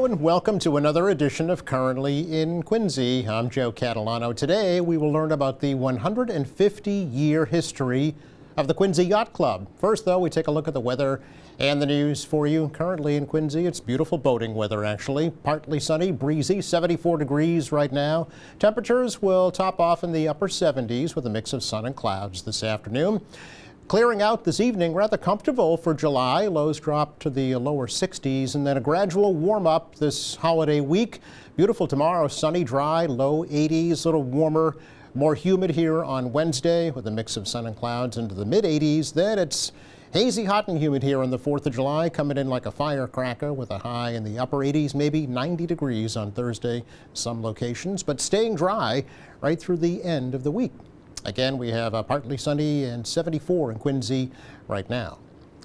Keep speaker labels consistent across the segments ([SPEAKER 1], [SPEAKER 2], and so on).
[SPEAKER 1] and welcome to another edition of Currently in Quincy. I'm Joe Catalano. Today we will learn about the 150-year history of the Quincy Yacht Club. First, though, we take a look at the weather and the news for you. Currently in Quincy, it's beautiful boating weather, actually. Partly sunny, breezy, 74 degrees right now. Temperatures will top off in the upper 70s with a mix of sun and clouds this afternoon. Clearing out this evening, rather comfortable for July. Lows drop to the lower 60s, and then a gradual warm up this holiday week. Beautiful tomorrow, sunny, dry, low 80s, a little warmer, more humid here on Wednesday with a mix of sun and clouds into the mid 80s. Then it's hazy, hot and humid here on the 4th of July, coming in like a firecracker with a high in the upper 80s, maybe 90 degrees on Thursday, some locations, but staying dry right through the end of the week. Again, we have partly sunny and 74 in Quincy right now.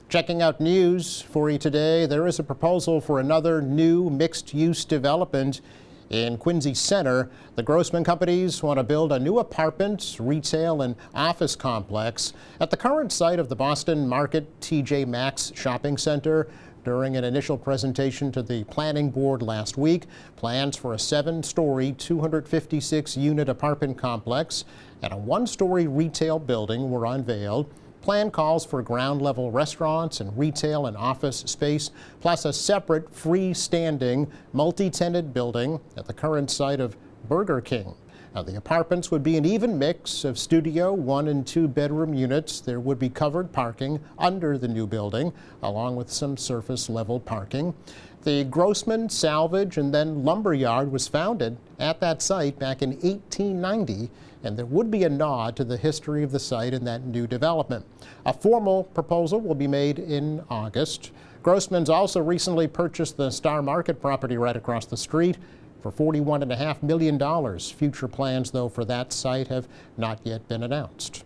[SPEAKER 1] Checking out news for you today, there is a proposal for another new mixed-use development in Quincy Center. The Grossman Companies want to build a new apartment, retail, and office complex at the current site of the Boston Market TJ Maxx Shopping Center. During an initial presentation to the planning board last week, plans for a 7-story, 256-unit apartment complex and a 1-story retail building were unveiled. Plan calls for ground-level restaurants and retail and office space, plus a separate freestanding multi-tenant building at the current site of Burger King. Now, the apartments would be an even mix of studio, 1- and 2-bedroom units. There would be covered parking under the new building, along with some surface-level parking. The Grossman Salvage and then Lumber Yard was founded at that site back in 1890, and there would be a nod to the history of the site in that new development. A formal proposal will be made in August. Grossman's also recently purchased the Star Market property right across the street for $41.5 million. Future plans, though, for that site have not yet been announced.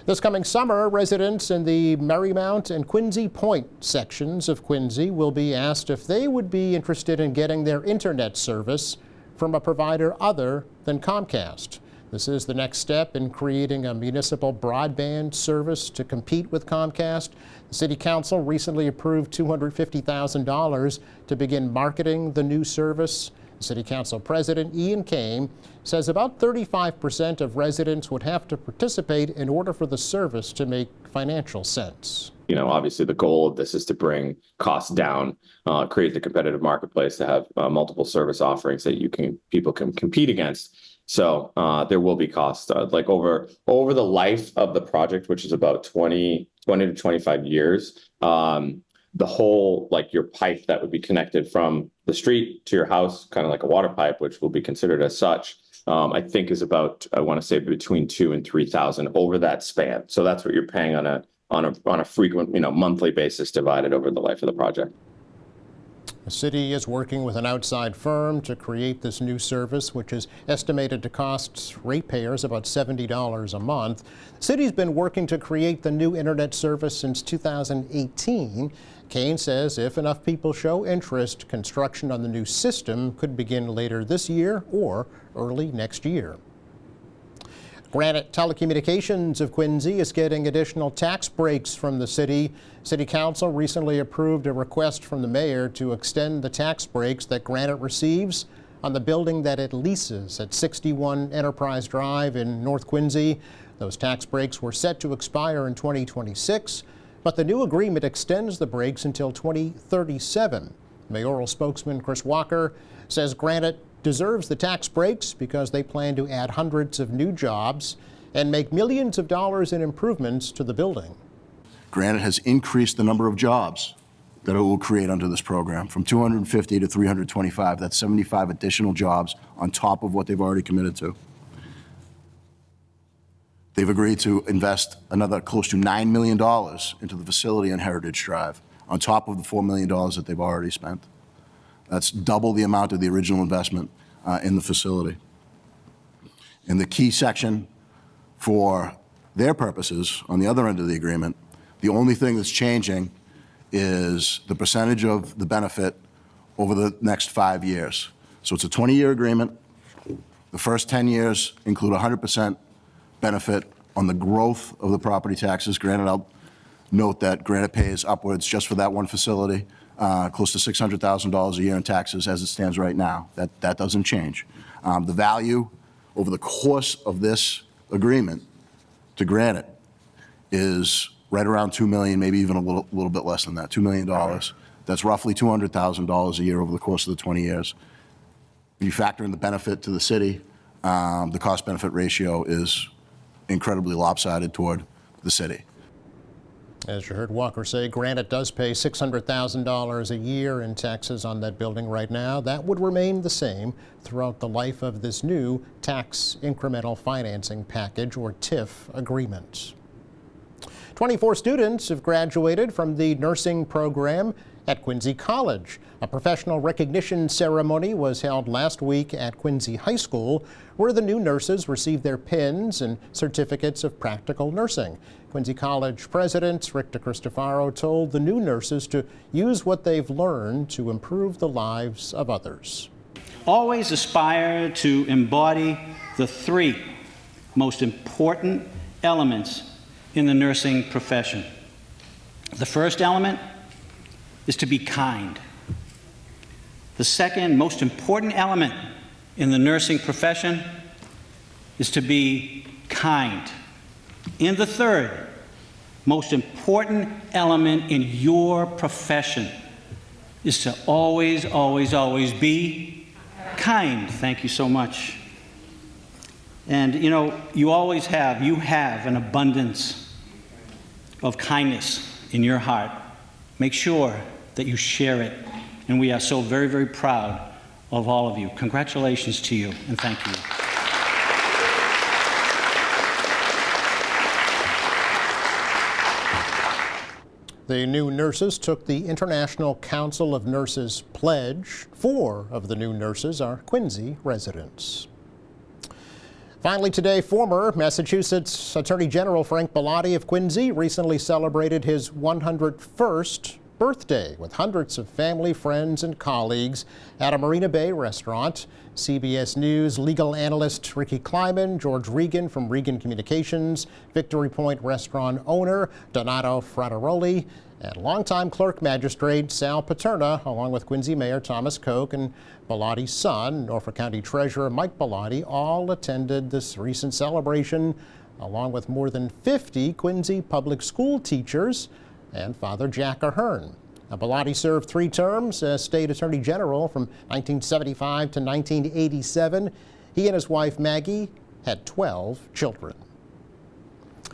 [SPEAKER 1] This coming summer, residents in the Marymount and Quincy Point sections of Quincy will be asked if they would be interested in getting their internet service from a provider other than Comcast. This is the next step in creating a municipal broadband service to compete with Comcast. The City Council recently approved $250,000 to begin marketing the new service. City Council President Ian Kane says about 35% of residents would have to participate in order for the service to make financial sense.
[SPEAKER 2] You know, obviously the goal of this is to bring costs down, create the competitive marketplace to have multiple service offerings that people can compete against. So there will be costs like over the life of the project, which is about 20 to 25 years. The whole, like your pipe that would be connected from the street to your house, kind of like a water pipe, which will be considered as such, I think is about, I want to say between $2,000 and $3,000 over that span. So that's what you're paying on a frequent, monthly basis divided over the life of the project.
[SPEAKER 1] The city is working with an outside firm to create this new service, which is estimated to cost ratepayers about $70 a month. The city's been working to create the new internet service since 2018. Kane says if enough people show interest, construction on the new system could begin later this year or early next year. Granite Telecommunications of Quincy is getting additional tax breaks from the city. City Council recently approved a request from the mayor to extend the tax breaks that Granite receives on the building that it leases at 61 Enterprise Drive in North Quincy. Those tax breaks were set to expire in 2026, but the new agreement extends the breaks until 2037. Mayoral spokesman Chris Walker says Granite deserves the tax breaks because they plan to add hundreds of new jobs and make millions of dollars in improvements to the building.
[SPEAKER 3] Granite has increased the number of jobs that it will create under this program from 250 to 325. That's 75 additional jobs on top of what they've already committed to. They've agreed to invest another close to $9 million into the facility on Heritage Drive on top of the $4 million that they've already spent. That's double the amount of the original investment in the facility. In the key section for their purposes, on the other end of the agreement, the only thing that's changing is the percentage of the benefit over the next 5 years. So it's a 20-year agreement. The first 10 years include 100% benefit on the growth of the property taxes. Granted, I'll note that Granite pays upwards just for that one facility close to $600,000 a year in taxes as it stands right now. That doesn't change. The value over the course of this agreement to Granite is right around $2 million, maybe even a little bit less than that, $2 million. That's roughly $200,000 a year over the course of the 20 years. When you factor in the benefit to the city, the cost-benefit ratio is incredibly lopsided toward the city.
[SPEAKER 1] As you heard Walker say, Granite does pay $600,000 a year in taxes on that building right now. That would remain the same throughout the life of this new Tax Incremental Financing Package, or TIF, agreement. 24 students have graduated from the nursing program at Quincy College. A professional recognition ceremony was held last week at Quincy High School, where the new nurses received their pins and certificates of practical nursing. Quincy College President Rick DeCristofaro told the new nurses to use what they've learned to improve the lives of others.
[SPEAKER 4] Always aspire to embody the three most important elements in the nursing profession. The first element is to be kind. The second most important element in the nursing profession is to be kind. And the third most important element in your profession is to always, always, always be kind. Thank you so much. And you know, you have an abundance of kindness in your heart. Make sure that you share it. And we are so very, very proud of all of you. Congratulations to you, and thank you.
[SPEAKER 1] The new nurses took the International Council of Nurses pledge. 4 of the new nurses are Quincy residents. Finally today, former Massachusetts Attorney General Frank Bellotti of Quincy recently celebrated his 101st birthday with hundreds of family, friends, and colleagues at a Marina Bay restaurant. CBS News legal analyst Ricky Kleiman, George Regan from Regan Communications, Victory Point restaurant owner Donato Frateroli, and longtime clerk magistrate Sal Paterna, along with Quincy Mayor Thomas Koch and Bellotti's son, Norfolk County Treasurer Mike Bellotti, all attended this recent celebration, along with more than 50 Quincy public school teachers and Father Jack Ahern. Now, Bellotti served 3 terms as state attorney general from 1975 to 1987. He and his wife Maggie had 12 children.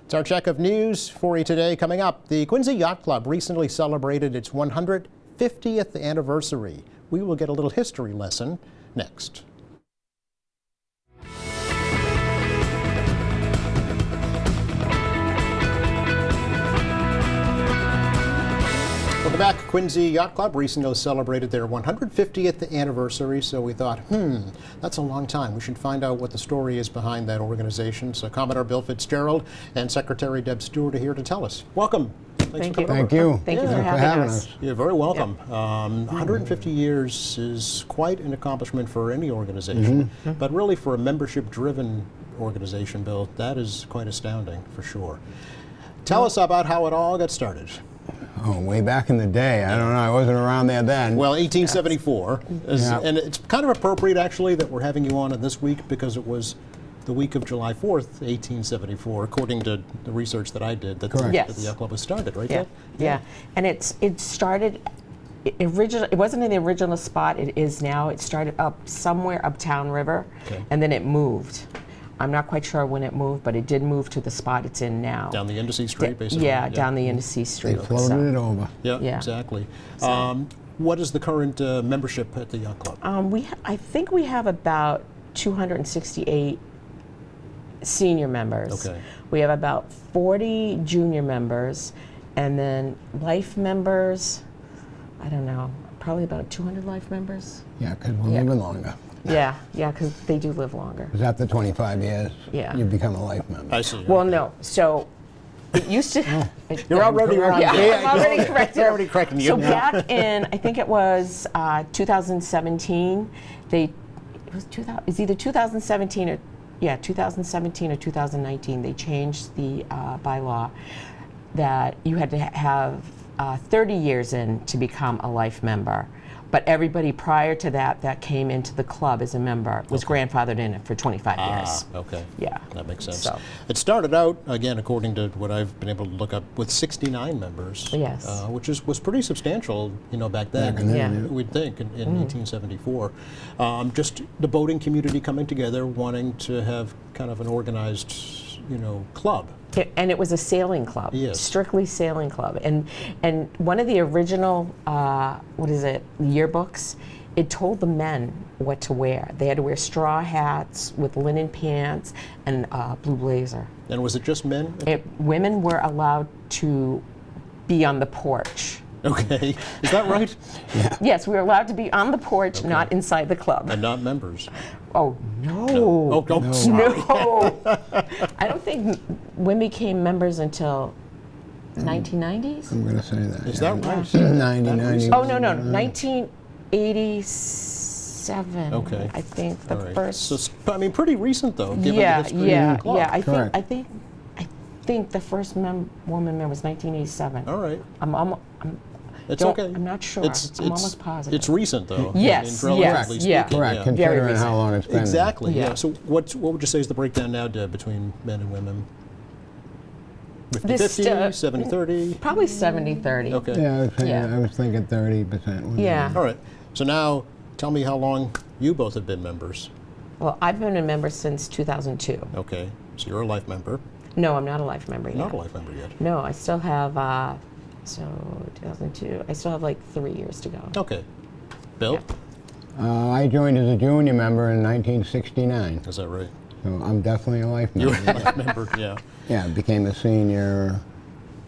[SPEAKER 1] It's our check of news for you today. Coming up, the Quincy Yacht Club recently celebrated its 150th anniversary. We will get a little history lesson next. Welcome back. Quincy Yacht Club recently celebrated their 150th anniversary, so we thought, that's a long time. We should find out what the story is behind that organization. So Commodore Bill Fitzgerald and Secretary Deb Stewart are here to tell us. Welcome.
[SPEAKER 5] Thank you.
[SPEAKER 6] Thank you.
[SPEAKER 5] Thank you for having us.
[SPEAKER 1] You're very welcome. 150 years is quite an accomplishment for any organization, but really for a membership-driven organization, Bill, that is quite astounding for sure. Tell us about how it all got started.
[SPEAKER 6] Oh, way back in the day. I don't know. I wasn't around there then.
[SPEAKER 1] Well, 1874, and it's kind of appropriate actually that we're having you on this week because it was the week of July 4th, 1874, according to the research that I did, that the Yacht Club was started, right?
[SPEAKER 5] Yeah. And it started, it wasn't in the original spot it is now. It started up somewhere uptown River, and then it moved. I'm not quite sure when it moved, but it did move to the spot it's in now.
[SPEAKER 1] Down the Indices Street, basically?
[SPEAKER 5] Yeah, down the Indices Street.
[SPEAKER 6] They floated it over.
[SPEAKER 1] Yeah, exactly. What is the current membership at the Yacht Club?
[SPEAKER 5] I think we have about 268 senior members.
[SPEAKER 1] Okay.
[SPEAKER 5] We have about 40 junior members, and then life members, I don't know, probably about 200 life members.
[SPEAKER 6] Yeah, because we're living longer.
[SPEAKER 5] Yeah, because they do live longer.
[SPEAKER 6] Because after 25 years,
[SPEAKER 5] Yeah.
[SPEAKER 6] you become a life member.
[SPEAKER 1] I see.
[SPEAKER 5] Well, no. So it used to.
[SPEAKER 1] You're already wrong.
[SPEAKER 5] Yeah, I'm already corrected.
[SPEAKER 1] They're already correcting you.
[SPEAKER 5] So back in, I think it was 2017, it's either 2017 or 2017 or 2019. They changed the bylaw that you had to have 30 years in to become a life member. But everybody prior to that that came into the club as a member was grandfathered in for 25 years.
[SPEAKER 1] Okay.
[SPEAKER 5] Yeah.
[SPEAKER 1] That makes sense.
[SPEAKER 5] So-
[SPEAKER 1] It started out, again, according to what I've been able to look up, with 69 members.
[SPEAKER 5] Yes.
[SPEAKER 1] Which was pretty substantial, back then.
[SPEAKER 6] Back then,
[SPEAKER 5] Yeah.
[SPEAKER 1] We'd think, in 1874. Just the boating community coming together, wanting to have kind of an organized, club.
[SPEAKER 5] And it was a sailing club,
[SPEAKER 1] Yes.
[SPEAKER 5] strictly sailing club. And one of the original, yearbooks, it told the men what to wear. They had to wear straw hats with linen pants and blue blazer.
[SPEAKER 1] And was it just men?
[SPEAKER 5] Women were allowed to be on the porch.
[SPEAKER 1] Okay. Is that right?
[SPEAKER 5] Yes, we were allowed to be on the porch, not inside the club.
[SPEAKER 1] And not members.
[SPEAKER 5] Oh, no.
[SPEAKER 1] Oh, sorry.
[SPEAKER 5] No. I don't think women became members until 1990s.
[SPEAKER 6] I'm going to say that.
[SPEAKER 1] Is that right?
[SPEAKER 6] 90.
[SPEAKER 5] Oh, no, 1987.
[SPEAKER 1] Okay.
[SPEAKER 5] I think the
[SPEAKER 1] All right.
[SPEAKER 5] first.
[SPEAKER 1] So, pretty recent, though, given
[SPEAKER 5] yeah,
[SPEAKER 1] the history
[SPEAKER 5] yeah,
[SPEAKER 1] of the club.
[SPEAKER 5] yeah.
[SPEAKER 6] Correct.
[SPEAKER 5] I think the first woman member was 1987.
[SPEAKER 1] All right. It's
[SPEAKER 5] Don't-
[SPEAKER 1] okay.
[SPEAKER 5] I'm not sure. I'm almost positive.
[SPEAKER 1] It's recent, though.
[SPEAKER 5] Yes,
[SPEAKER 1] relatively
[SPEAKER 5] yes, yeah.
[SPEAKER 1] speaking,
[SPEAKER 6] Correct,
[SPEAKER 1] yeah.
[SPEAKER 6] considering
[SPEAKER 5] recent.
[SPEAKER 6] how long it's been.
[SPEAKER 1] Exactly. Yeah.
[SPEAKER 5] Yeah.
[SPEAKER 1] So what would you say is the breakdown now, Deb, between men and women? 50-50,
[SPEAKER 5] This,
[SPEAKER 1] 70-30?
[SPEAKER 5] Probably 70-30.
[SPEAKER 1] Okay.
[SPEAKER 6] Yeah,
[SPEAKER 5] Yeah.
[SPEAKER 6] I was thinking 30%.
[SPEAKER 5] Yeah.
[SPEAKER 1] All right. So now, tell me how long you both have been members.
[SPEAKER 5] Well, I've been a member since 2002.
[SPEAKER 1] Okay. So you're a life member.
[SPEAKER 5] No, I'm not a life member yet.
[SPEAKER 1] Not a life member yet.
[SPEAKER 5] No, I still have, 2002, I still have like 3 years to go.
[SPEAKER 1] Okay. Bill?
[SPEAKER 6] I joined as a junior member in 1969,
[SPEAKER 1] Is that right?
[SPEAKER 6] so I'm definitely a life
[SPEAKER 1] You're
[SPEAKER 6] member.
[SPEAKER 1] a life member, yeah.
[SPEAKER 6] Yeah, became a senior.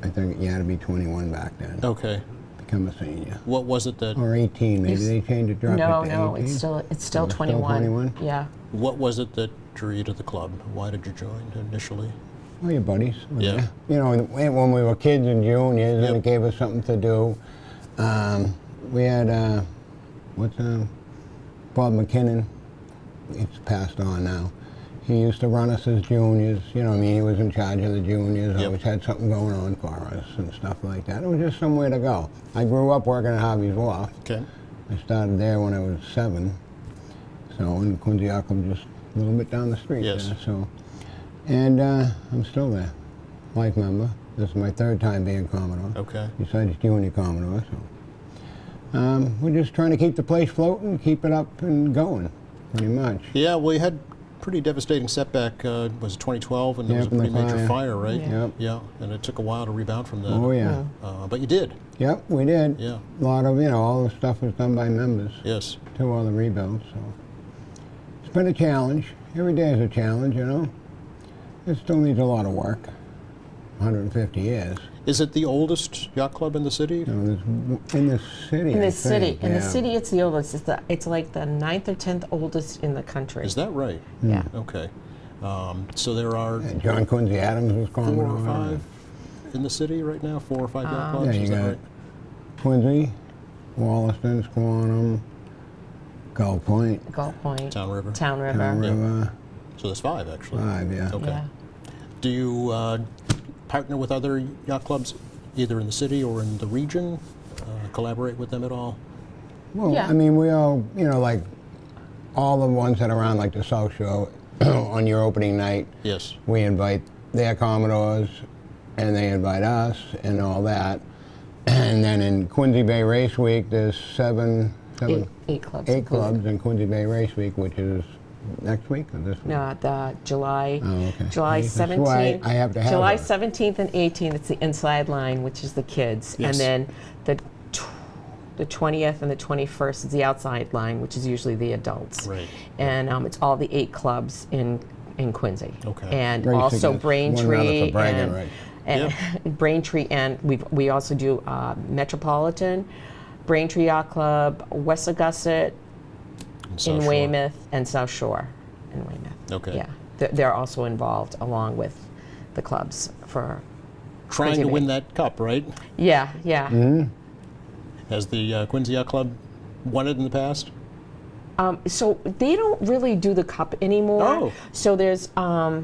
[SPEAKER 6] I think you had to be 21 back then.
[SPEAKER 1] Okay.
[SPEAKER 6] Become a senior.
[SPEAKER 1] What was it that,
[SPEAKER 6] Or 18, maybe they changed it, dropped
[SPEAKER 5] No,
[SPEAKER 6] it to
[SPEAKER 5] no,
[SPEAKER 6] 18.
[SPEAKER 5] it's still
[SPEAKER 6] Oh, it's
[SPEAKER 5] 21.
[SPEAKER 6] 21?
[SPEAKER 5] Yeah.
[SPEAKER 1] what was it that drew you to the club? Why did you join initially?
[SPEAKER 6] Well, your buddies. were
[SPEAKER 1] Yeah.
[SPEAKER 6] there. You know, when we were kids and juniors, and
[SPEAKER 1] Yep.
[SPEAKER 6] it gave us something to do. We had, Bob McKinnon. He's passed on now. He used to run us as juniors. He was in charge of the juniors.
[SPEAKER 1] Yep.
[SPEAKER 6] Always had something going on for us and stuff like that. It was just somewhere to go. I grew up working at Harvey's Wharf.
[SPEAKER 1] Okay.
[SPEAKER 6] I started there when I was 7. So, in Quincy Yacht Club, just a little bit down the street
[SPEAKER 1] Yes.
[SPEAKER 6] there. So, and I'm still there, life member. This is my 3rd time being Commodore.
[SPEAKER 1] Okay.
[SPEAKER 6] Besides junior Commodore, so. We're just trying to keep the place floating, keep it up and going, pretty much.
[SPEAKER 1] Yeah, well, you had pretty devastating setback, was it 2012, and there was a
[SPEAKER 6] Yep, and the
[SPEAKER 1] pretty major
[SPEAKER 6] fire.
[SPEAKER 1] fire, right?
[SPEAKER 6] Yep.
[SPEAKER 1] Yeah, and it took a while to rebound from that.
[SPEAKER 6] Oh, yeah.
[SPEAKER 1] But you did,
[SPEAKER 6] Yep, we did.
[SPEAKER 1] yeah,
[SPEAKER 6] A lot of, all the stuff was done by members.
[SPEAKER 1] yes.
[SPEAKER 6] 2 other rebuilds, so. It's been a challenge. Every day is a challenge, It still needs a lot of work. 150 years.
[SPEAKER 1] Is it the oldest yacht club in the city?
[SPEAKER 6] In the city,
[SPEAKER 5] In
[SPEAKER 6] I
[SPEAKER 5] the city,
[SPEAKER 6] think,
[SPEAKER 5] in the
[SPEAKER 6] yeah.
[SPEAKER 5] city, it's the oldest. It's like the 9th or 10th oldest in the country.
[SPEAKER 1] Is that right?
[SPEAKER 5] Yeah.
[SPEAKER 1] Okay. So there are
[SPEAKER 6] And John Quincy Adams was
[SPEAKER 1] 4
[SPEAKER 6] Commodore.
[SPEAKER 1] or 5 in the city right now? 4 or 5 yacht clubs?
[SPEAKER 6] Yeah, you
[SPEAKER 1] Is that
[SPEAKER 6] got
[SPEAKER 1] right?
[SPEAKER 6] Quincy, Wollaston, Squantum, Gull Point,
[SPEAKER 5] Gull Point,
[SPEAKER 1] Town River.
[SPEAKER 5] Town River.
[SPEAKER 6] Town River,
[SPEAKER 1] So there's 5 actually.
[SPEAKER 6] 5, yeah.
[SPEAKER 1] Okay.
[SPEAKER 5] Yeah.
[SPEAKER 1] Do you partner with other yacht clubs, either in the city or in the region? Collaborate with them at all?
[SPEAKER 6] Well,
[SPEAKER 5] Yeah.
[SPEAKER 6] I mean, we all, like all the ones that are around, like the South Shore, on your opening night,
[SPEAKER 1] Yes.
[SPEAKER 6] we invite their Commodores, and they invite us, and all that. And then in Quincy Bay Race Week, there's
[SPEAKER 5] 8 clubs.
[SPEAKER 6] 8 clubs in Quincy Bay Race Week, which is next week or this week?
[SPEAKER 5] No, the July,
[SPEAKER 6] Oh, okay.
[SPEAKER 5] July
[SPEAKER 6] That's
[SPEAKER 5] 17th.
[SPEAKER 6] why I have to have
[SPEAKER 5] July
[SPEAKER 6] a-
[SPEAKER 5] 17th and 18th, it's the inside line, which is the kids.
[SPEAKER 1] Yes.
[SPEAKER 5] And then the 20th and the 21st is the outside line, which is usually the adults.
[SPEAKER 1] Right.
[SPEAKER 5] And it's all the 8 clubs in Quincy.
[SPEAKER 1] Okay.
[SPEAKER 5] And
[SPEAKER 6] Race
[SPEAKER 5] also
[SPEAKER 6] against one another
[SPEAKER 5] Braintree
[SPEAKER 6] for bragging
[SPEAKER 5] and,
[SPEAKER 6] rights.
[SPEAKER 5] and Braintree, and we also do Metropolitan, Braintree Yacht Club, West Augusta,
[SPEAKER 1] In South
[SPEAKER 5] in
[SPEAKER 1] Shore.
[SPEAKER 5] Weymouth, and South Shore in Weymouth.
[SPEAKER 1] Okay.
[SPEAKER 5] Yeah, they're also involved along with the clubs for.
[SPEAKER 1] Trying
[SPEAKER 5] Quincy
[SPEAKER 1] to
[SPEAKER 5] Bay.
[SPEAKER 1] win that cup, right?
[SPEAKER 5] Yeah, yeah.
[SPEAKER 6] Mm-hmm.
[SPEAKER 1] Has the Quincy Yacht Club won it in the past?
[SPEAKER 5] So they don't really do the cup anymore.
[SPEAKER 1] Oh.
[SPEAKER 5] So there's all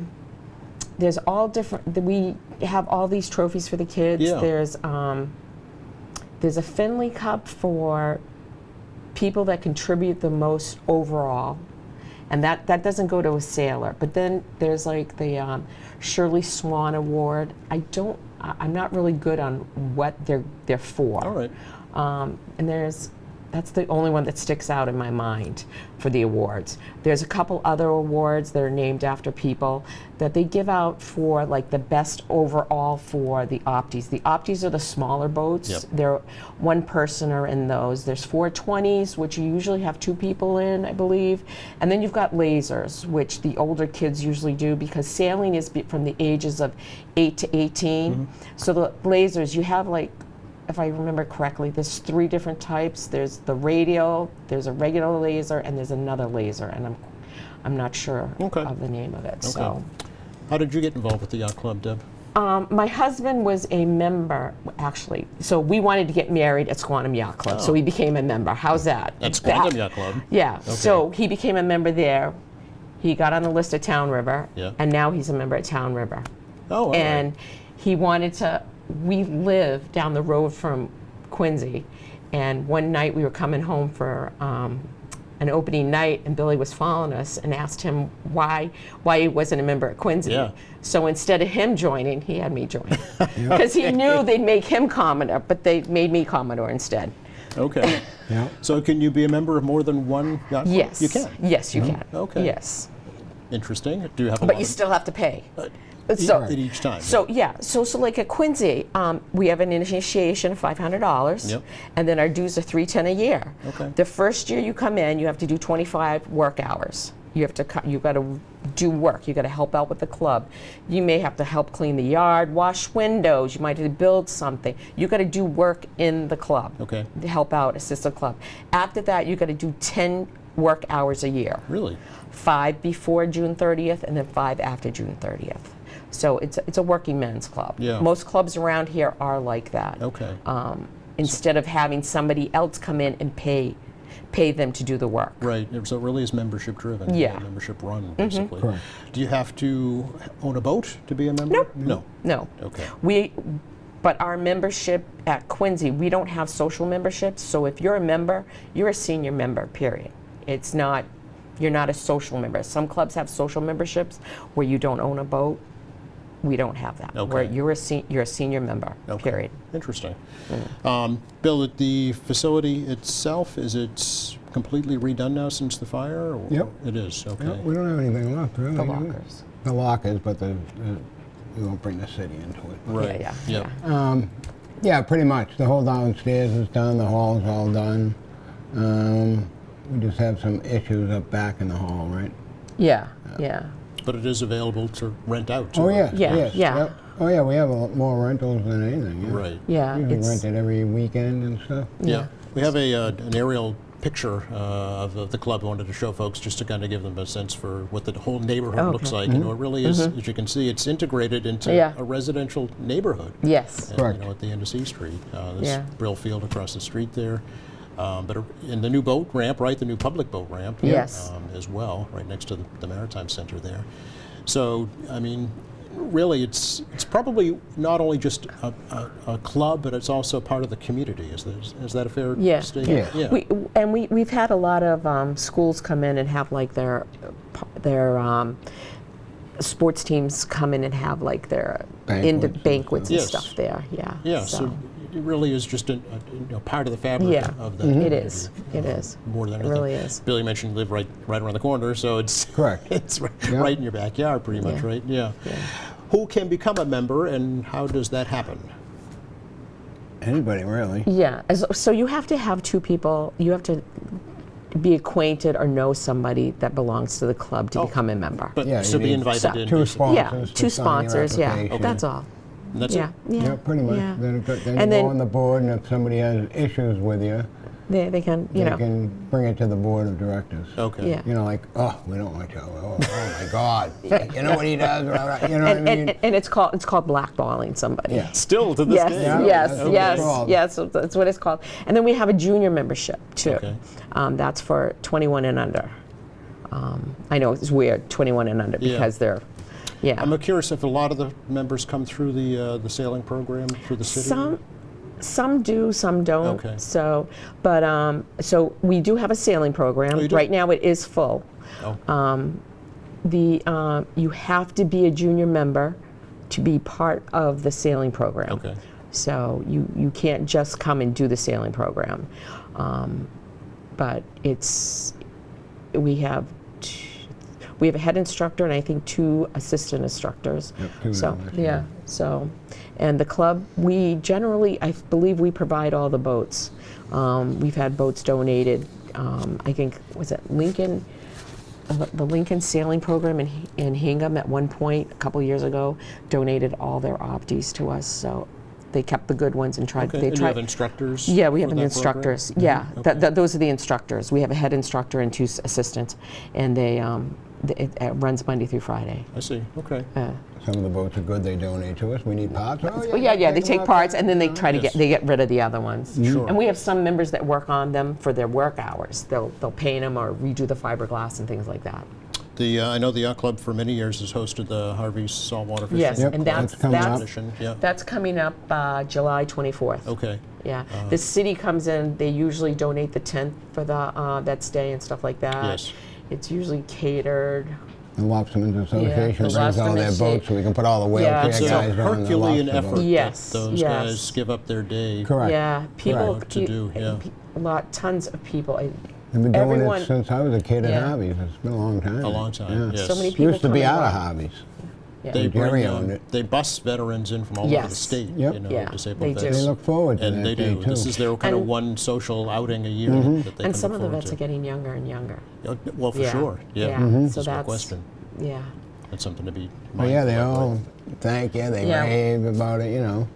[SPEAKER 5] different. We have all these trophies for the kids.
[SPEAKER 1] Yeah.
[SPEAKER 5] There's there's a Finley Cup for people that contribute the most overall, and that doesn't go to a sailor. But then there's like the Shirley Swan Award. I'm not really good on what they're for.
[SPEAKER 1] All right.
[SPEAKER 5] And that's the only one that sticks out in my mind for the awards. There's a couple other awards that are named after people that they give out for like the best overall for the Opties. The Opties are the smaller boats.
[SPEAKER 1] Yep.
[SPEAKER 5] They're one personer in those. There's 420s, which you usually have 2 people in, I believe. And then you've got lasers, which the older kids usually do because sailing is from the ages of 8 to 18. So the lasers, you have like, if I remember correctly, there's 3 different types. There's the radial, there's a regular laser, and there's another laser, and I'm not sure
[SPEAKER 1] Okay.
[SPEAKER 5] of the name of it. So,
[SPEAKER 1] How did you get involved with the yacht club, Deb?
[SPEAKER 5] my husband was a member, actually. So we wanted to get married at Squantum Yacht Club, so he became a member. How's that?
[SPEAKER 1] At Squantum Yacht Club?
[SPEAKER 5] Yeah. So he became a member there. He got on the list at Town River,
[SPEAKER 1] Yeah.
[SPEAKER 5] and now he's a member at Town River.
[SPEAKER 1] Oh, all
[SPEAKER 5] And
[SPEAKER 1] right.
[SPEAKER 5] he wanted to. We live down the road from Quincy, and one night we were coming home for an opening night, and Billy was following us and asked him why he wasn't a member at Quincy.
[SPEAKER 1] Yeah.
[SPEAKER 5] So instead of him joining, he had me join because he knew they'd make him Commodore, but they made me Commodore instead.
[SPEAKER 1] Okay.
[SPEAKER 6] Yeah.
[SPEAKER 1] So can you be a member of more than one yacht club?
[SPEAKER 5] Yes.
[SPEAKER 1] You can.
[SPEAKER 5] Yes, you can.
[SPEAKER 1] Okay.
[SPEAKER 5] Yes.
[SPEAKER 1] Interesting. Do you have a
[SPEAKER 5] But
[SPEAKER 1] lot
[SPEAKER 5] you
[SPEAKER 1] of-
[SPEAKER 5] still have to pay.
[SPEAKER 1] So, at each time?
[SPEAKER 5] So yeah, so like at Quincy, we have an initiation of $500,
[SPEAKER 1] Yep.
[SPEAKER 5] and then our dues are $310 a year.
[SPEAKER 1] Okay.
[SPEAKER 5] The first year you come in, you have to do 25 work hours. You have to you got to do work. You got to help out with the club. You may have to help clean the yard, wash windows. You might have to build something. You got to do work in the club.
[SPEAKER 1] Okay.
[SPEAKER 5] To help out, assist the club. After that, you got to do 10 work hours a year.
[SPEAKER 1] Really?
[SPEAKER 5] 5 before June 30th, and then 5 after June 30th. So it's a working men's club.
[SPEAKER 1] Yeah.
[SPEAKER 5] Most clubs around here are like that.
[SPEAKER 1] Okay.
[SPEAKER 5] Instead of having somebody else come in and pay them to do the work.
[SPEAKER 1] Right. So it really is membership driven.
[SPEAKER 5] Yeah.
[SPEAKER 1] Membership run, basically.
[SPEAKER 6] Correct.
[SPEAKER 1] Do you have to own a boat to be a member?
[SPEAKER 5] Nope.
[SPEAKER 1] No.
[SPEAKER 5] No.
[SPEAKER 1] Okay.
[SPEAKER 5] But our membership at Quincy, we don't have social memberships. So if you're a member, you're a senior member. Period. You're not a social member. Some clubs have social memberships where you don't own a boat. We don't have that.
[SPEAKER 1] Okay.
[SPEAKER 5] Where you're a senior member.
[SPEAKER 1] Okay.
[SPEAKER 5] Period.
[SPEAKER 1] Interesting. Bill, the facility itself, is it completely redone now since the fire? Or
[SPEAKER 6] Yep.
[SPEAKER 1] It is, okay.
[SPEAKER 6] Yeah, we don't have anything left, really.
[SPEAKER 5] The
[SPEAKER 6] do we?
[SPEAKER 5] lockers.
[SPEAKER 6] The lockers, but we won't bring the city into it.
[SPEAKER 1] Right.
[SPEAKER 5] Yeah.
[SPEAKER 1] Yep.
[SPEAKER 6] Yeah, pretty much. The whole downstairs is done. The hall's all done. We just have some issues up back in the hall, right?
[SPEAKER 5] Yeah. Yeah.
[SPEAKER 1] But it is available to rent out, too.
[SPEAKER 6] Oh, yeah.
[SPEAKER 5] Yeah,
[SPEAKER 6] Yes,
[SPEAKER 5] yeah.
[SPEAKER 6] yep. Oh, yeah, we have a lot more rentals than anything. Yeah.
[SPEAKER 1] Right.
[SPEAKER 5] Yeah.
[SPEAKER 6] Usually
[SPEAKER 5] It's
[SPEAKER 6] rent it every weekend and stuff.
[SPEAKER 1] Yeah. We have an aerial picture of the club. I wanted to show folks just to kind of give them a sense for what the whole neighborhood looks like. You know, it really is, as you can see, it's integrated into
[SPEAKER 5] Yeah.
[SPEAKER 1] a residential neighborhood.
[SPEAKER 5] yes.
[SPEAKER 6] Correct.
[SPEAKER 1] You know, at the end of C Street. There's
[SPEAKER 5] Yeah.
[SPEAKER 1] Brill Field across the street there. But in the new boat ramp, right, the new public boat ramp
[SPEAKER 5] Yes.
[SPEAKER 1] as well, right next to the Maritime Center there. So, I mean, really, it's probably not only just a club, but it's also part of the community. Is that a fair
[SPEAKER 5] Yeah.
[SPEAKER 1] statement?
[SPEAKER 6] Yeah.
[SPEAKER 5] We've had a lot of schools come in and have like their sports teams come in and have like their
[SPEAKER 6] Banquets and
[SPEAKER 5] banquets and
[SPEAKER 1] Yes.
[SPEAKER 5] stuff there. Yeah.
[SPEAKER 1] Yeah, so it really is just a part of the fabric
[SPEAKER 5] Yeah.
[SPEAKER 1] of the
[SPEAKER 5] It
[SPEAKER 1] community.
[SPEAKER 5] is. It is.
[SPEAKER 1] More than
[SPEAKER 5] It
[SPEAKER 1] anything.
[SPEAKER 5] really is.
[SPEAKER 1] Billy mentioned you live right around the corner, so it's
[SPEAKER 6] Correct.
[SPEAKER 1] it's
[SPEAKER 6] Yeah.
[SPEAKER 1] right in your backyard, pretty much,
[SPEAKER 5] Yeah.
[SPEAKER 1] right? Yeah. Who can become a member, and how does that happen?
[SPEAKER 6] Anybody, really.
[SPEAKER 5] Yeah. So you have to have 2 people. You have to be acquainted or know somebody that belongs to the club to become a member.
[SPEAKER 1] But
[SPEAKER 6] Yeah,
[SPEAKER 1] so
[SPEAKER 6] you
[SPEAKER 1] be
[SPEAKER 6] need
[SPEAKER 1] invited
[SPEAKER 5] So-
[SPEAKER 1] in.
[SPEAKER 6] Two
[SPEAKER 1] basically.
[SPEAKER 5] Yeah.
[SPEAKER 6] sponsors.
[SPEAKER 5] 2
[SPEAKER 6] to sign your
[SPEAKER 5] sponsors. Yeah.
[SPEAKER 6] application.
[SPEAKER 5] That's all.
[SPEAKER 1] And that's
[SPEAKER 5] Yeah.
[SPEAKER 1] it.
[SPEAKER 5] Yeah.
[SPEAKER 6] Yeah, pretty much.
[SPEAKER 5] Yeah.
[SPEAKER 6] Then you
[SPEAKER 5] And
[SPEAKER 6] go
[SPEAKER 5] then-
[SPEAKER 6] on the board, and if somebody has issues with you,
[SPEAKER 5] They can. You
[SPEAKER 6] they
[SPEAKER 5] know.
[SPEAKER 6] can bring it to the board of directors.
[SPEAKER 1] Okay.
[SPEAKER 5] Yeah.
[SPEAKER 6] You know, like, oh, we don't like you. Oh my God. You know what he does? You know what I mean?
[SPEAKER 5] And it's called blackballing somebody.
[SPEAKER 6] Yeah.
[SPEAKER 1] Still to this
[SPEAKER 5] Yes,
[SPEAKER 1] day.
[SPEAKER 6] Yeah,
[SPEAKER 5] yes,
[SPEAKER 6] that's what
[SPEAKER 5] yes,
[SPEAKER 6] it's called.
[SPEAKER 5] yes. That's what it's called. And then we have a junior membership too.
[SPEAKER 1] Okay.
[SPEAKER 5] That's for 21 and under. I know it's weird, 21 and under,
[SPEAKER 1] Yeah.
[SPEAKER 5] because they're, yeah.
[SPEAKER 1] I'm curious if a lot of the members come through the sailing program through the city.
[SPEAKER 5] Some do, some don't.
[SPEAKER 1] Okay.
[SPEAKER 5] So, but so we do have a sailing program.
[SPEAKER 1] Oh, you do?
[SPEAKER 5] Right now, it is full.
[SPEAKER 1] Oh.
[SPEAKER 5] You have to be a junior member to be part of the sailing program.
[SPEAKER 1] Okay.
[SPEAKER 5] So you can't just come and do the sailing program. But we have a head instructor and I think 2 assistant instructors.
[SPEAKER 6] Yep, 2
[SPEAKER 5] So
[SPEAKER 6] hours,
[SPEAKER 5] yeah. So, and the club, we generally, I believe we provide all the boats. We've had boats donated. I think, was it Lincoln? The Lincoln Sailing Program in Hingham at one point, a couple years ago, donated all their Optis to us. So they kept the good ones and tried.
[SPEAKER 1] Okay.
[SPEAKER 5] They
[SPEAKER 1] And you
[SPEAKER 5] tried.
[SPEAKER 1] have instructors?
[SPEAKER 5] Yeah, we have
[SPEAKER 1] for
[SPEAKER 5] an
[SPEAKER 1] that program?
[SPEAKER 5] instructors. Yeah,
[SPEAKER 1] Okay.
[SPEAKER 5] those are the instructors. We have a head instructor and 2 assistants, and it runs Monday through Friday.
[SPEAKER 1] I see. Okay.
[SPEAKER 6] Some of the boats are good, they donate to us. We need parts. Oh,
[SPEAKER 5] Well, yeah, they
[SPEAKER 6] them
[SPEAKER 5] take
[SPEAKER 6] out
[SPEAKER 5] parts
[SPEAKER 6] there,
[SPEAKER 5] and then they
[SPEAKER 6] you know.
[SPEAKER 5] try to
[SPEAKER 1] Yes.
[SPEAKER 5] they get rid of the other ones.
[SPEAKER 1] Sure.
[SPEAKER 5] And we have some members that work on them for their work hours. They'll paint them or redo the fiberglass and things like that.
[SPEAKER 1] I know the yacht club for many years has hosted the Harvey's saltwater fishing.
[SPEAKER 5] Yes,
[SPEAKER 6] Yep,
[SPEAKER 5] and
[SPEAKER 6] that's coming up.
[SPEAKER 1] Competition. Yeah.
[SPEAKER 5] that's coming up July 24th.
[SPEAKER 1] Okay.
[SPEAKER 5] Yeah, the city comes in. They usually donate the tent for the Vets Day and stuff like that.
[SPEAKER 1] Yes.
[SPEAKER 5] It's usually catered.
[SPEAKER 6] The Lobstermen's Association
[SPEAKER 5] the
[SPEAKER 6] brings all their
[SPEAKER 5] Lobstermen's
[SPEAKER 6] boats so we can put all the whale
[SPEAKER 5] Yeah.
[SPEAKER 6] care
[SPEAKER 1] It's
[SPEAKER 6] guys
[SPEAKER 1] a
[SPEAKER 6] on the
[SPEAKER 1] Herculean
[SPEAKER 6] lobster
[SPEAKER 1] effort
[SPEAKER 6] boat.
[SPEAKER 5] Yes,
[SPEAKER 1] that those
[SPEAKER 5] yes.
[SPEAKER 1] guys give up their day.
[SPEAKER 6] Correct.
[SPEAKER 5] Yeah, people
[SPEAKER 1] Correct. To do, yeah.
[SPEAKER 5] tons of people.
[SPEAKER 6] They've been doing
[SPEAKER 5] Everyone-
[SPEAKER 6] it since I was a kid at
[SPEAKER 5] Yeah.
[SPEAKER 6] Harvey's. It's been a long time.
[SPEAKER 1] A long time, yes.
[SPEAKER 5] So many people
[SPEAKER 6] Used to be
[SPEAKER 5] come
[SPEAKER 6] out
[SPEAKER 5] and
[SPEAKER 6] of
[SPEAKER 5] go.
[SPEAKER 6] Harvey's.
[SPEAKER 5] Yeah.
[SPEAKER 1] They
[SPEAKER 6] Jerry
[SPEAKER 1] bring,
[SPEAKER 6] owned it.
[SPEAKER 1] they bus veterans in from all over the
[SPEAKER 5] Yes.
[SPEAKER 1] state,
[SPEAKER 6] Yep.
[SPEAKER 1] you know,
[SPEAKER 5] Yeah,
[SPEAKER 1] disabled
[SPEAKER 5] they do.
[SPEAKER 1] vets.
[SPEAKER 6] They look forward to
[SPEAKER 1] And
[SPEAKER 6] that
[SPEAKER 1] they
[SPEAKER 6] day,
[SPEAKER 1] do.
[SPEAKER 6] too.
[SPEAKER 1] This is their kind of
[SPEAKER 5] And-
[SPEAKER 1] one social outing a year that they
[SPEAKER 5] And
[SPEAKER 1] can
[SPEAKER 5] some
[SPEAKER 1] look
[SPEAKER 5] of the
[SPEAKER 1] forward
[SPEAKER 5] vets
[SPEAKER 1] to.
[SPEAKER 5] are getting younger and younger.
[SPEAKER 1] Well, for
[SPEAKER 5] Yeah.
[SPEAKER 1] sure. Yeah.
[SPEAKER 5] Yeah.
[SPEAKER 1] There's
[SPEAKER 5] So
[SPEAKER 1] no
[SPEAKER 5] that's
[SPEAKER 1] question.
[SPEAKER 5] yeah.
[SPEAKER 1] That's something to be
[SPEAKER 6] Well, yeah, they
[SPEAKER 1] mindful of,
[SPEAKER 6] all
[SPEAKER 1] right?
[SPEAKER 6] thank you. They
[SPEAKER 5] Yeah.
[SPEAKER 6] rave about it, you know.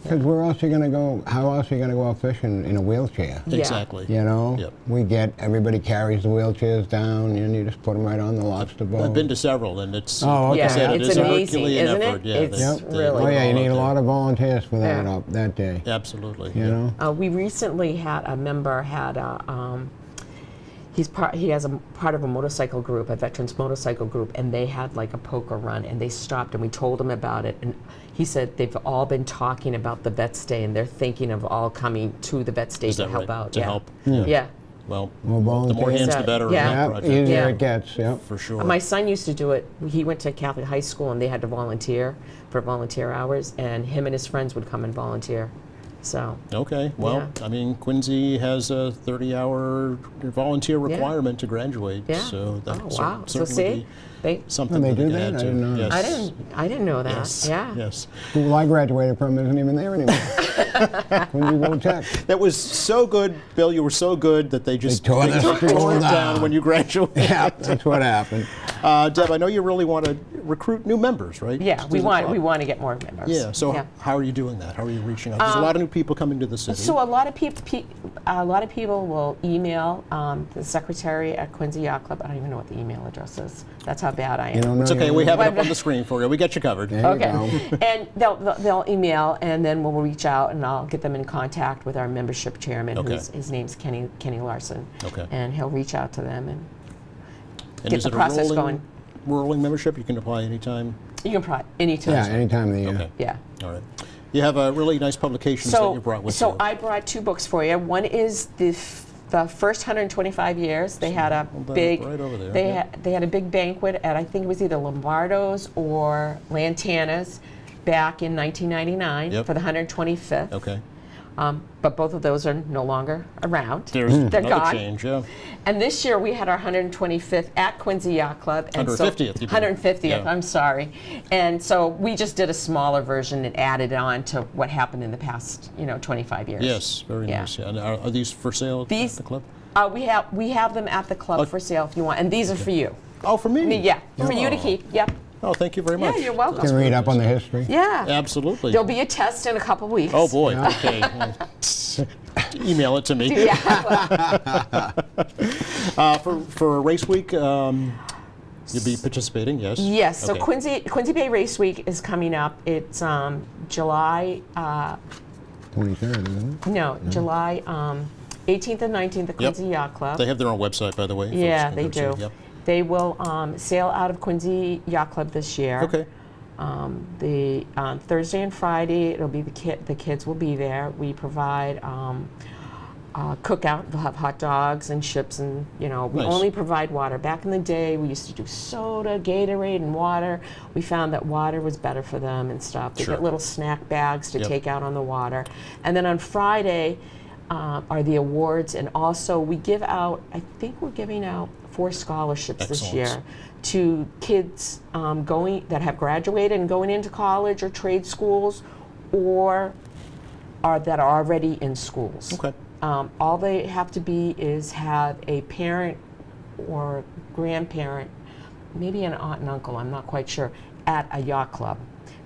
[SPEAKER 6] Because where else are you going to go? How else are you going to go out fishing in a wheelchair?
[SPEAKER 5] Yeah.
[SPEAKER 1] Exactly.
[SPEAKER 6] You know,
[SPEAKER 1] Yep.
[SPEAKER 6] everybody carries the wheelchairs down, and you just put them right on the lobster boat.
[SPEAKER 1] I've been to several, and it's,
[SPEAKER 6] Oh,
[SPEAKER 1] like I
[SPEAKER 6] okay.
[SPEAKER 1] said, it
[SPEAKER 5] It's
[SPEAKER 1] is a
[SPEAKER 5] amazing,
[SPEAKER 1] Herculean
[SPEAKER 5] isn't it?
[SPEAKER 1] effort. Yeah,
[SPEAKER 5] It's
[SPEAKER 1] they
[SPEAKER 5] really-
[SPEAKER 6] Oh yeah, you
[SPEAKER 1] go
[SPEAKER 6] need a
[SPEAKER 1] out
[SPEAKER 6] lot
[SPEAKER 1] there.
[SPEAKER 6] of volunteers for that
[SPEAKER 5] Yeah.
[SPEAKER 6] that day.
[SPEAKER 1] Absolutely.
[SPEAKER 6] You
[SPEAKER 1] yeah.
[SPEAKER 6] know,
[SPEAKER 5] We recently had a member had a. He has a part of a motorcycle group, a veterans motorcycle group, and they had like a poker run, and they stopped, and we told him about it, and he said they've all been talking about the Vets Day, and they're thinking of all coming to the Vets Day
[SPEAKER 1] Is
[SPEAKER 5] to
[SPEAKER 1] that
[SPEAKER 5] help
[SPEAKER 1] right?
[SPEAKER 5] out.
[SPEAKER 1] To
[SPEAKER 5] yeah.
[SPEAKER 1] help?
[SPEAKER 5] Yeah.
[SPEAKER 1] Well,
[SPEAKER 6] More
[SPEAKER 1] the more
[SPEAKER 6] volunteers.
[SPEAKER 1] hands, the better. in
[SPEAKER 5] Yeah.
[SPEAKER 1] that
[SPEAKER 6] yeah,
[SPEAKER 1] project.
[SPEAKER 6] easier
[SPEAKER 5] Yeah.
[SPEAKER 6] it gets. Yep.
[SPEAKER 1] For sure.
[SPEAKER 5] My son used to do it. He went to Catholic high school, and they had to volunteer for volunteer hours, and him and his friends would come and volunteer. So
[SPEAKER 1] Okay, well,
[SPEAKER 5] Yeah.
[SPEAKER 1] I mean, Quincy has a 30-hour volunteer requirement to graduate,
[SPEAKER 5] yeah.
[SPEAKER 1] so that
[SPEAKER 5] oh wow! So
[SPEAKER 1] certainly
[SPEAKER 5] see, they.
[SPEAKER 1] be something
[SPEAKER 6] Oh, they
[SPEAKER 1] that
[SPEAKER 6] do
[SPEAKER 1] can
[SPEAKER 6] that?
[SPEAKER 1] add
[SPEAKER 6] I
[SPEAKER 1] to.
[SPEAKER 6] didn't know.
[SPEAKER 1] Yes.
[SPEAKER 5] I didn't know that.
[SPEAKER 1] Yes.
[SPEAKER 5] Yeah.
[SPEAKER 1] Yes.
[SPEAKER 6] School I graduated from isn't even there anymore. Quincy Road Tech.
[SPEAKER 1] That was so good, Bill. You were so good that they just
[SPEAKER 6] tore the school
[SPEAKER 1] tore it down
[SPEAKER 6] down.
[SPEAKER 1] when you graduated.
[SPEAKER 6] Yeah, that's what happened.
[SPEAKER 1] Deb, I know you really want to recruit new members, right?
[SPEAKER 5] Yeah,
[SPEAKER 1] to
[SPEAKER 5] we
[SPEAKER 1] the
[SPEAKER 5] want
[SPEAKER 1] club.
[SPEAKER 5] to get more members.
[SPEAKER 1] Yeah. So
[SPEAKER 5] yeah.
[SPEAKER 1] how are you doing that? How are you reaching out? There's a lot of new people coming to the city.
[SPEAKER 5] So a lot of people will email the secretary at Quincy Yacht Club. I don't even know what the email address is. That's how bad I am.
[SPEAKER 6] You don't know.
[SPEAKER 1] It's okay.
[SPEAKER 6] your-
[SPEAKER 1] We have it up
[SPEAKER 5] Wait,
[SPEAKER 1] on the screen for you. We got you covered.
[SPEAKER 6] There you
[SPEAKER 5] Okay,
[SPEAKER 6] go.
[SPEAKER 5] and they'll email, and then we'll reach out, and I'll get them in contact with our membership chairman.
[SPEAKER 1] Okay.
[SPEAKER 5] His name's Kenny Larson.
[SPEAKER 1] Okay.
[SPEAKER 5] And he'll reach out to them, and
[SPEAKER 1] And
[SPEAKER 5] get
[SPEAKER 1] is
[SPEAKER 5] the
[SPEAKER 1] it a
[SPEAKER 5] process
[SPEAKER 1] rolling membership? You can apply anytime.
[SPEAKER 5] you can probably anytime.
[SPEAKER 6] Yeah, any time of the year.
[SPEAKER 1] Okay.
[SPEAKER 5] Yeah.
[SPEAKER 1] All right. You have really nice publications that you brought with
[SPEAKER 5] so
[SPEAKER 1] you.
[SPEAKER 5] I brought 2 books for you. One is the first 125 years. They had a
[SPEAKER 1] Hold that up
[SPEAKER 5] big.
[SPEAKER 1] right over there,
[SPEAKER 5] They
[SPEAKER 1] yeah.
[SPEAKER 5] they had a big banquet at I think it was either Lombardo's or Lantana's back in 1999
[SPEAKER 1] Yep.
[SPEAKER 5] for the 125th.
[SPEAKER 1] Okay.
[SPEAKER 5] But both of those are no longer around.
[SPEAKER 1] There's
[SPEAKER 5] They're
[SPEAKER 1] another
[SPEAKER 5] gone.
[SPEAKER 1] change, yeah.
[SPEAKER 5] And this year we had our 125th at Quincy Yacht Club. And
[SPEAKER 1] 150th, you mean.
[SPEAKER 5] 150th,
[SPEAKER 1] Yeah.
[SPEAKER 5] I'm sorry. And so we just did a smaller version and added on to what happened in the past, 25 years.
[SPEAKER 1] Yes, very
[SPEAKER 5] Yeah.
[SPEAKER 1] nice. Yeah. And are these for sale
[SPEAKER 5] These-
[SPEAKER 1] at the club?
[SPEAKER 5] We have them at the club for sale if you want. And these are for you.
[SPEAKER 1] Oh, for me?
[SPEAKER 5] Yeah, for you to
[SPEAKER 1] Oh.
[SPEAKER 5] keep. Yep.
[SPEAKER 1] Oh, thank you very
[SPEAKER 5] Yeah,
[SPEAKER 1] much.
[SPEAKER 5] you're welcome.
[SPEAKER 6] You can read up on the history.
[SPEAKER 5] Yeah.
[SPEAKER 1] Absolutely.
[SPEAKER 5] There'll be a test in a couple weeks.
[SPEAKER 1] Oh, boy. Okay. Email it to me.
[SPEAKER 5] Yeah.
[SPEAKER 1] For Race Week, you'll be participating, yes?
[SPEAKER 5] Yes. So
[SPEAKER 1] Okay.
[SPEAKER 5] Quincy Bay Race Week is coming up. It's July.
[SPEAKER 6] 23rd, isn't it?
[SPEAKER 5] No, July 18th and 19th at Quincy Yacht Club.
[SPEAKER 1] They have their own website, by the way. folks
[SPEAKER 5] Yeah,
[SPEAKER 1] can
[SPEAKER 5] they
[SPEAKER 1] go
[SPEAKER 5] do.
[SPEAKER 1] see. Yep.
[SPEAKER 5] They will sail out of Quincy Yacht Club this year.
[SPEAKER 1] Okay.
[SPEAKER 5] On Thursday and Friday, it'll be the kids will be there. We provide cookout. They'll have hot dogs and chips, and we
[SPEAKER 1] Nice.
[SPEAKER 5] only provide water. Back in the day, we used to do soda, Gatorade, and water. We found that water was better for them and stuff. They
[SPEAKER 1] Sure.
[SPEAKER 5] get little snack bags to
[SPEAKER 1] Yep.
[SPEAKER 5] take out on the water. And then on Friday are the awards, and also we give out, I think we're giving out 4 scholarships this
[SPEAKER 1] Excellent.
[SPEAKER 5] year to kids that have graduated and going into college or trade schools, or that are already in schools.
[SPEAKER 1] Okay.
[SPEAKER 5] All they have to be is have a parent or grandparent, maybe an aunt and uncle, I'm not quite sure, at a yacht club.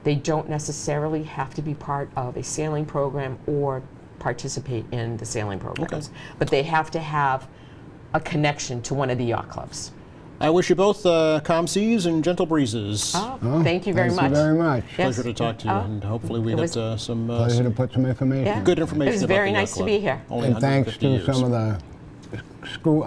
[SPEAKER 5] They don't necessarily have to be part of a sailing program or participate in the sailing programs, but they have to have a connection to one of the yacht clubs.
[SPEAKER 1] I wish you both calm seas and gentle breezes.
[SPEAKER 5] Oh, thank you very
[SPEAKER 6] Thank
[SPEAKER 5] much.
[SPEAKER 6] you very much.
[SPEAKER 5] Yes.
[SPEAKER 1] Pleasure to talk to you,
[SPEAKER 5] Oh,
[SPEAKER 1] and hopefully we
[SPEAKER 5] it
[SPEAKER 1] get
[SPEAKER 5] was-
[SPEAKER 1] some
[SPEAKER 6] Pleasure to put some information.
[SPEAKER 5] Yeah.
[SPEAKER 1] good information
[SPEAKER 5] It was
[SPEAKER 1] about
[SPEAKER 5] very
[SPEAKER 1] the yacht
[SPEAKER 5] nice to
[SPEAKER 1] club.
[SPEAKER 5] be here.
[SPEAKER 1] Only
[SPEAKER 6] And thanks
[SPEAKER 1] 150
[SPEAKER 6] to
[SPEAKER 1] years.
[SPEAKER 6] some of the school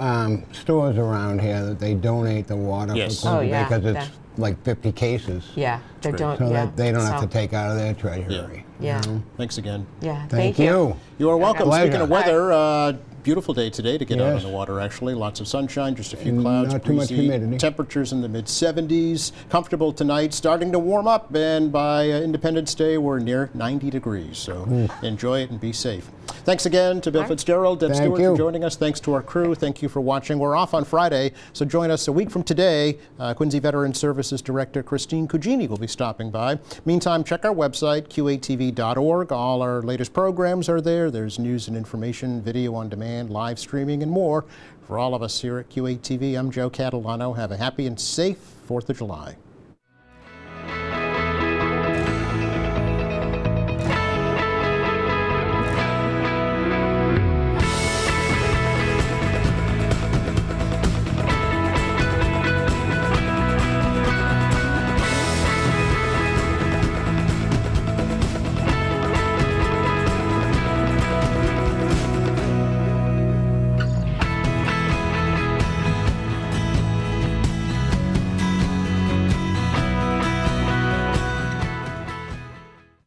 [SPEAKER 6] stores around here that they donate the water
[SPEAKER 1] Yes.
[SPEAKER 6] for
[SPEAKER 5] Oh,
[SPEAKER 6] Quincy
[SPEAKER 5] yeah,
[SPEAKER 6] because it's
[SPEAKER 5] that-
[SPEAKER 6] like 50 cases.
[SPEAKER 5] Yeah, they
[SPEAKER 1] great.
[SPEAKER 5] don't.
[SPEAKER 6] So
[SPEAKER 5] Yeah,
[SPEAKER 6] that they don't have
[SPEAKER 5] so-
[SPEAKER 6] to take out of their treasury.
[SPEAKER 5] Yeah,
[SPEAKER 1] Thanks again.
[SPEAKER 5] yeah.
[SPEAKER 6] Thank you.
[SPEAKER 1] You are welcome.
[SPEAKER 6] Pleasure.
[SPEAKER 1] Speaking of weather, beautiful day today to get out on
[SPEAKER 6] Yes.
[SPEAKER 1] the water, actually. Lots of sunshine, just a few
[SPEAKER 6] And
[SPEAKER 1] clouds,
[SPEAKER 6] not too much
[SPEAKER 1] breezy.
[SPEAKER 6] humidity.
[SPEAKER 1] Temperatures in the mid-70s. Comfortable tonight, starting to warm up, and by Independence Day, we're near 90 degrees. So enjoy it and be safe. Thanks again to Bill
[SPEAKER 5] Right.
[SPEAKER 1] Fitzgerald, Deb
[SPEAKER 6] Thank
[SPEAKER 1] Stewart
[SPEAKER 6] you.
[SPEAKER 1] for joining us. Thanks to our crew. Thank you for watching. We're off on Friday, so join us a week from today. Quincy Veteran Services Director Christine Cugini will be stopping by. Meantime, check our website, qatv.org. All our latest programs are there. There's news and information, video on demand, live streaming, and more. For all of us here at QATV, I'm Joe Catalano. Have a happy and safe 4th of July.